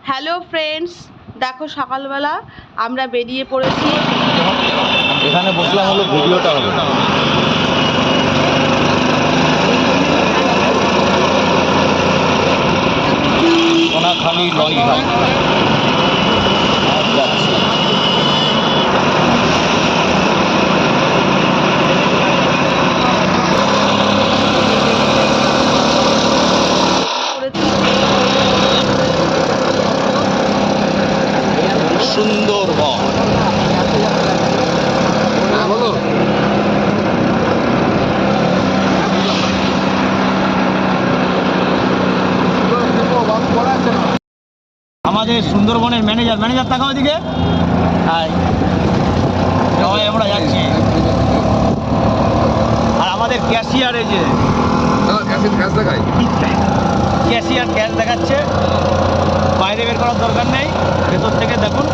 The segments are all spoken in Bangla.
হ্যালো ফ্রেন্ডস, দেখো সকালবেলা আমরা বেরিয়ে পড়েছি। এখানে বসলাম হলো ভিডিওটা হবে। সোনাখালি লঞ্চঘাট যাচ্ছি। সুন্দরবন আমাদের সুন্দরবনের ম্যানেজার তাকাও দিকে। সবাই আমরা যাচ্ছি। আর আমাদের ক্যাশিয়ার এই যে ক্যাশিয়ার ক্যাশ দেখাচ্ছে, বাইরে বের করার দরকার নেই, ভেতর থেকে দেখুন।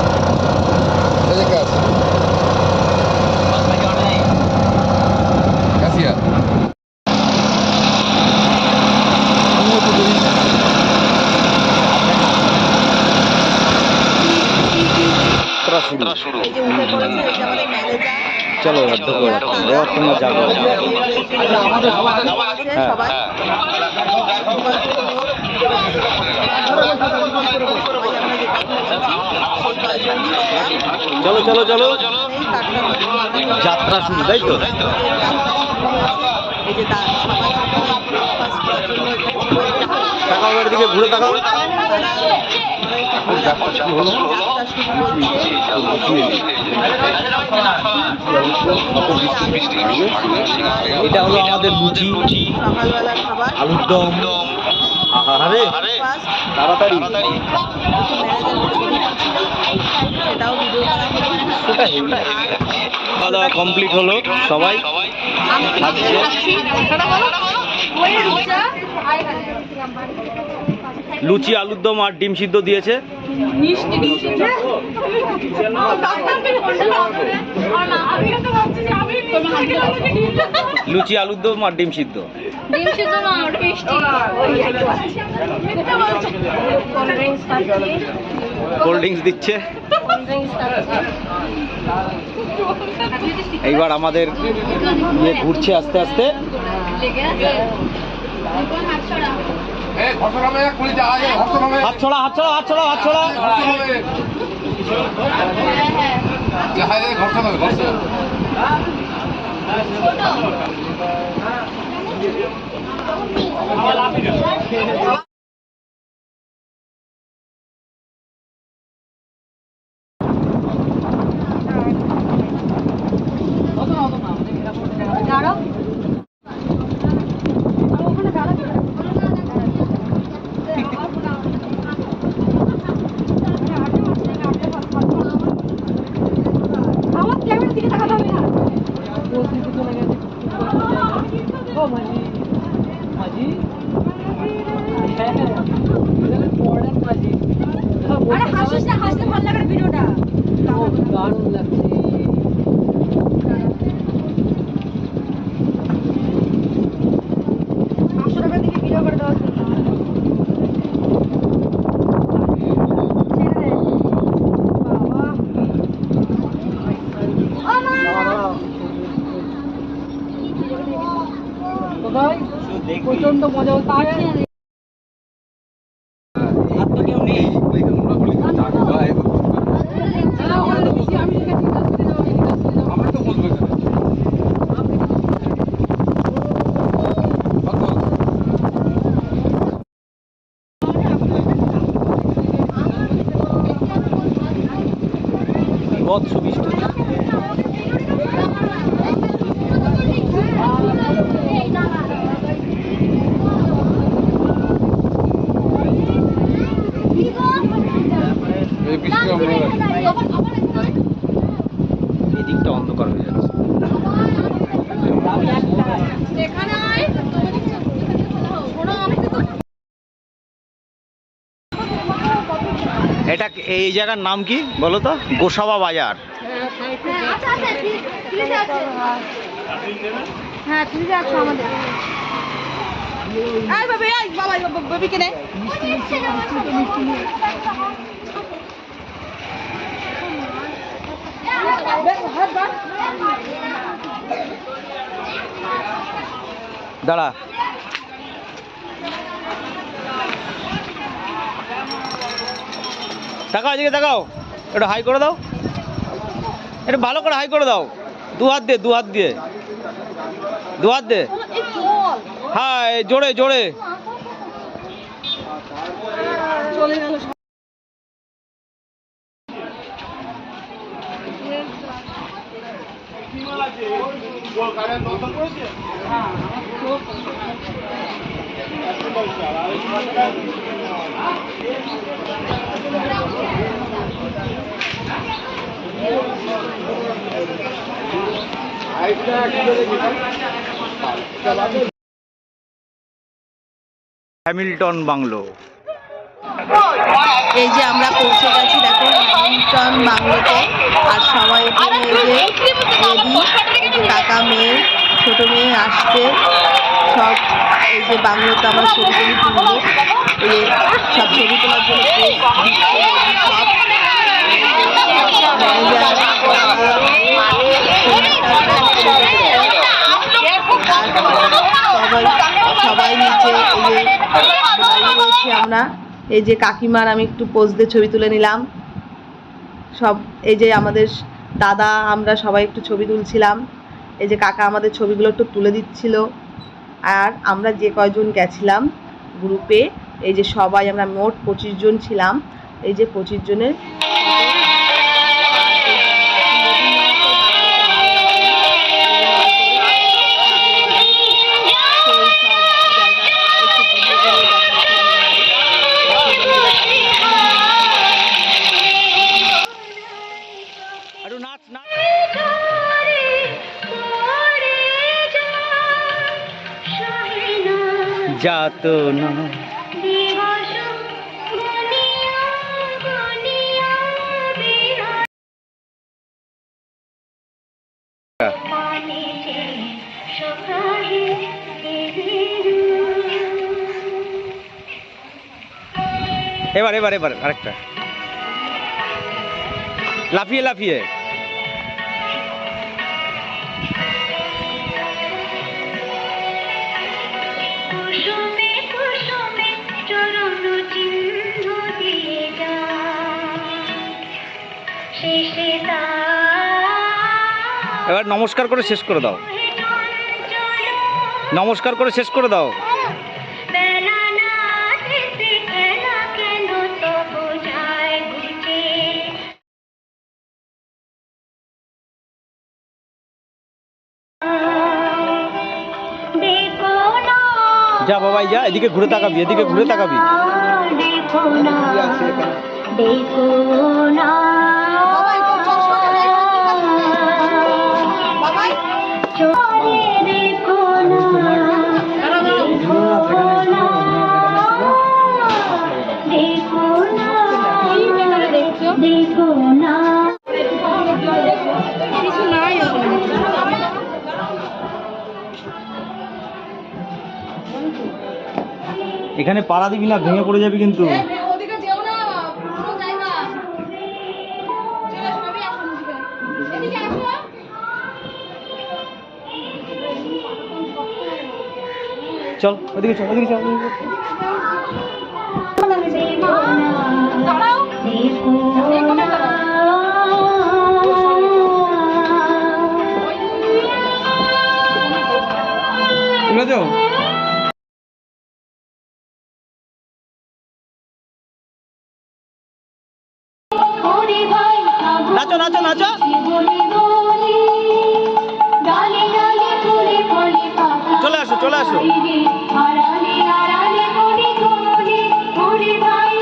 চলো এবার তোমরা যাবো। চলো চলো চলো, যাত্রা শুরু, তাই তো? তাকাও এর দিকে, ঘুরে তাকাও। এটা হলো আমাদের লুচি, আলুর দম। আরে তাড়াতাড়ি খাওয়া দাওয়া কমপ্লিট হলো, সবাই খাচ্ছে। লুচি, আলুর দম আর ডিম সিদ্ধ দিয়েছে। লুচি, আলুর দম আর ডিম সিদ্ধ। কোল্ড ড্রিঙ্কস দিচ্ছে। এইবার আমাদের ঘুরছে আস্তে আস্তে। হাত ছড়া, হাত ছড়া, হাত ছড়া, হাত ছড়া। প্রচন্ড মজা হচ্ছে। এদিকটা অন্ধকার হয়ে যাচ্ছে। এটা এই জায়গার নাম কি বলো তো? গোসাবা বাজার। হ্যাঁ, ঠিক আছে আমাদের এই বাবা এই বাবা বেবি কেনে দাঁড়া তাকাও, এদিকে তাকাও, একটু হাই করে দাও, একটু ভালো করে হাই করে দাও, দু হাত দিয়ে, দু হাত দিয়ে, দু হাত দে, হ্যাঁ জোরে জোরে। চলে গেল হ্যামিল্টন বাংলো। এই যে আমরা পৌঁছে গেছি দেখো হ্যামিল্টন বাংলোতে। আর সবাই এখানে এই যে রেডি, এই যে কাকা মেয়ে ছোট মেয়ে আসছে সব। এই যে বাংলোতে আমরা ছবি তুলবো, এই যে সব ছবি তোলার জন্য সব ম্যানেজার সবাই নিচে এই যে দাঁড়িয়ে রয়েছি আমরা। এই যে কাকিমার আমি একটু পোজ দিয়ে ছবি তুলে নিলাম সব। এই যে আমাদের দাদা আমরা সবাই একটু ছবি তুলছিলাম। এই যে কাকা আমাদের ছবিগুলো একটু তুলে দিচ্ছিল। আর আমরা যে কয়জন গেছিলাম গ্রুপে, এই যে সবাই আমরা মোট 25 জন ছিলাম। এই যে 25 জনের যাতো না এবার এবার এবার আরেকটা লাফিয়ে লাফিয়ে। এবার নমস্কার করে শেষ করে দাও, নমস্কার করে শেষ করে দাও। যা বাবাই যা, এদিকে ঘুরে তাকাবি, এদিকে ঘুরে তাকাবি। এখানে পাড়া দিবি না, ভেঙে পড়ে যাবি কিন্তু। চল ওদিকে চল, ওদিকে চল, যাও। নাচো নাচো নাচো। চলে আসো চলে আসো,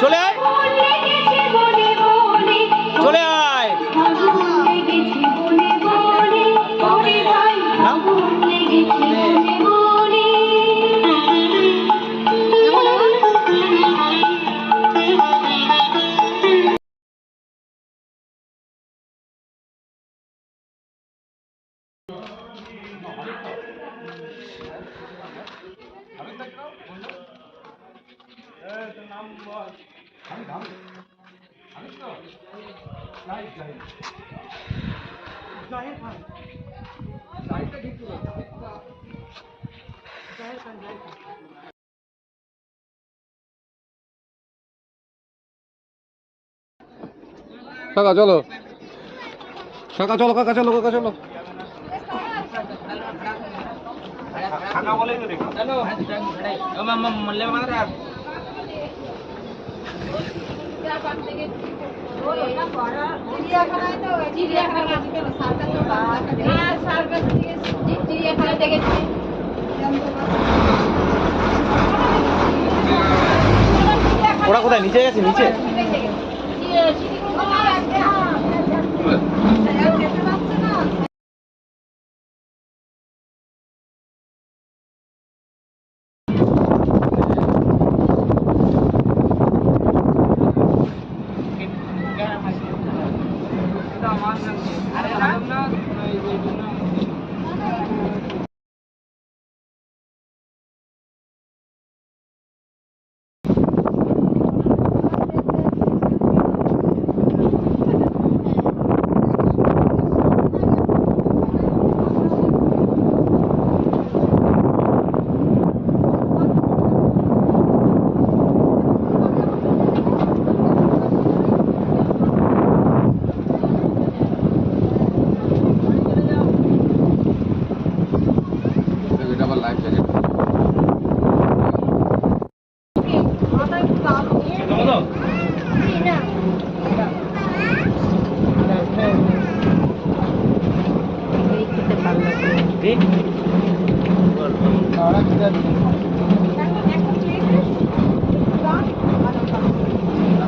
চলে আয় চলে আয়। কাকা চলো, কাকা চলো, কাকা চলো, কাকা চলো। ওরা কোথায় নিচে গেছে? নিচে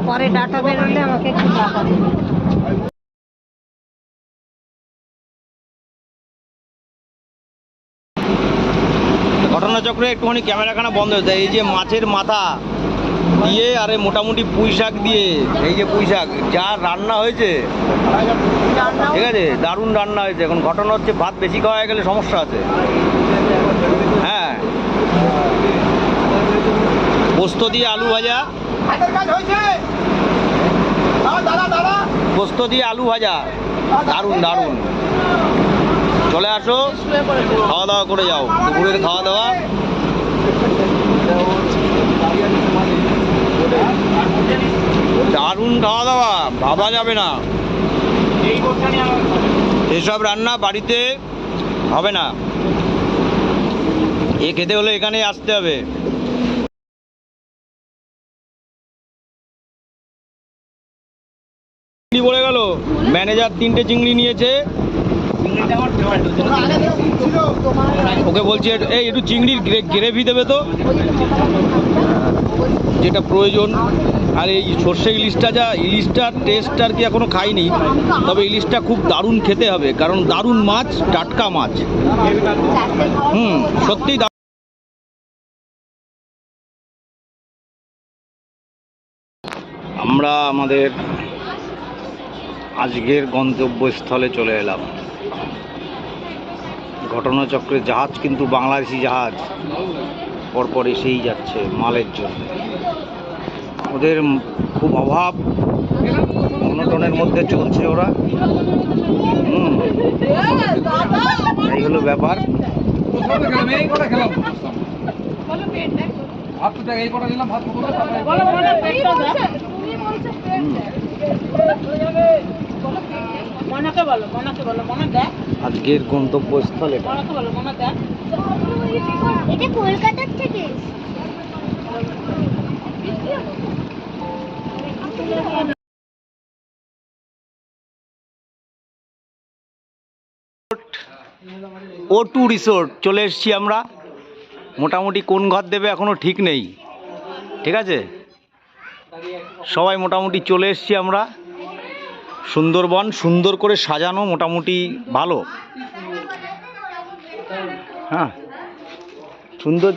পরে ডাটা বেরোলে আমাকে একটু টাকা দেবে। ঘটনাচক্রে একটুখানি ক্যামেরাখানা বন্ধ হয়ে যায়। এই যে মাছের মাথা দিয়ে আরে মোটামুটি পুঁই শাক দিয়ে, এই যে পুঁই শাক যা রান্না হয়েছে, ঠিক আছে, দারুণ রান্না হয়েছে। এখন ঘটনা হচ্ছে ভাত বেশি খাওয়া হয়ে গেলে সমস্যা আছে। হ্যাঁ, পোস্ত দিয়ে আলু ভাজা, পোস্ত দিয়ে আলু ভাজা, দারুণ দারুণ। চলে আসো, খাওয়া দাওয়া করে যাও। দুপুরের খাওয়া দাওয়া দারুণ খাওয়া দাওয়া, ভাবা যাবে না। এসব রান্না বাড়িতে হবে না, এ খেতে হলে এখানে আসতে হবে। বলে গেল ম্যানেজার 3টে চিংড়ি নিয়েছে। ওকে বলছি এই একটু চিংড়ির গ্রেভি দেবে তো, যেটা প্রয়োজন। আর এই সর্ষে ইলিশটা, যা ইলিশটার টেস্ট আর কি এখনো খাইনি, তবে ইলিশটা খুব দারুণ খেতে হবে, কারণ দারুণ মাছ, টাটকা মাছ। সত্যিই দারুণ। আমরা আমাদের আজকের গন্তব্যস্থলে চলে এলাম। ঘটনাচক্রে জাহাজ কিন্তু বাংলাদেশি জাহাজ পরপর এসেই যাচ্ছে মালের জন্য। ওদের খুব অভাব, অনটনের মধ্যে চলছে ওরা। এই হলো ব্যাপার। আজকের গন্তব্যস্থলে এটা কলকাতার থেকে O2 রিসোর্ট চলে এসেছি আমরা। মোটামুটি কোন ঘর দেবে এখনো ঠিক নেই, ঠিক আছে। সবাই মোটামুটি চলে এসেছি আমরা। সুন্দরবন সুন্দর করে সাজানো, মোটামুটি ভালো। হ্যাঁ, সুন্দর